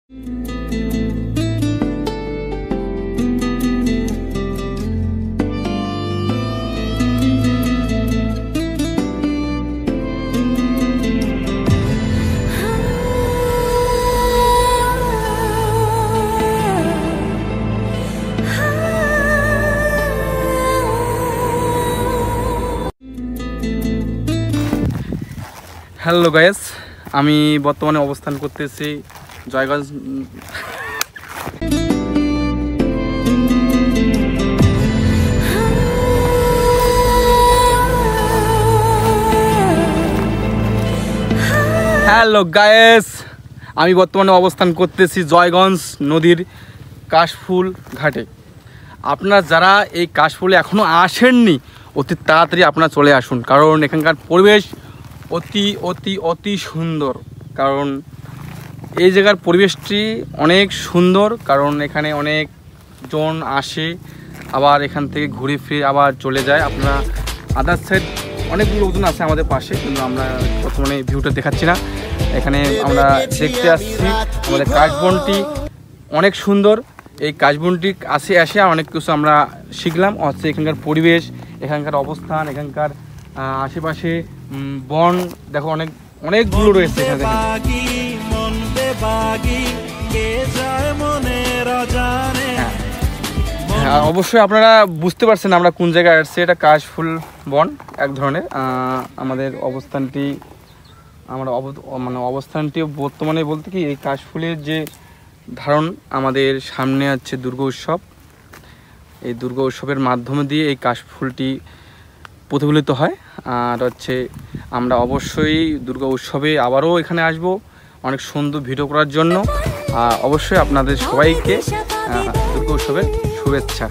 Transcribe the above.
Hello guys, আমি বর্তমানে অবস্থান করতেছি জয়গঞ্জ। হ্যালো গাইস, আমি বর্তমানে অবস্থান করতেছি জয়গঞ্জ নদীর কাশফুল ঘাটে। আপনারা যারা এই কাশফুলে এখনও আসেননি, অতি তাড়াতাড়ি আপনারা চলে আসুন, কারণ এখানকার পরিবেশ অতি অতি অতি সুন্দর। কারণ এই জায়গার পরিবেশটি অনেক সুন্দর, কারণ এখানে অনেক জন আসে, আবার এখান থেকে ঘুরে ফিরে আবার চলে যায়। আপনারা আদার সাইড অনেকগুলো লোকজন আছে আমাদের পাশে, কিন্তু আমরা বর্তমানে ভিউটা দেখাচ্ছি না। এখানে আমরা দেখতে আসছি আমাদের কাশবনটি অনেক সুন্দর। এই কাশবনটি আসে অনেক কিছু আমরা শিখলাম। হচ্ছে এখানকার পরিবেশ, এখানকার অবস্থান, এখানকার আশেপাশে বন দেখো অনেকগুলো রয়েছে এখানে। হ্যাঁ, অবশ্যই আপনারা বুঝতে পারছেন আমরা কোন জায়গায় আসছি। এটা কাশফুল বন এক ধরনের। আমাদের অবস্থানটি অবস্থানটি বর্তমানে বলতে কি, এই কাশফুলের যে ধারণ আমাদের সামনে আছে দুর্গা উৎসব। এই দুর্গা উৎসবের মাধ্যমে দিয়ে এই কাশফুলটি প্রতিফলিত হয়। আর হচ্ছে আমরা অবশ্যই দুর্গা উৎসবে আবারও এখানে আসব অনেক সুন্দর ভিডিও করার জন্য। অবশ্যই আপনাদের সবাইকে দুর্গা উৎসবের শুভেচ্ছা।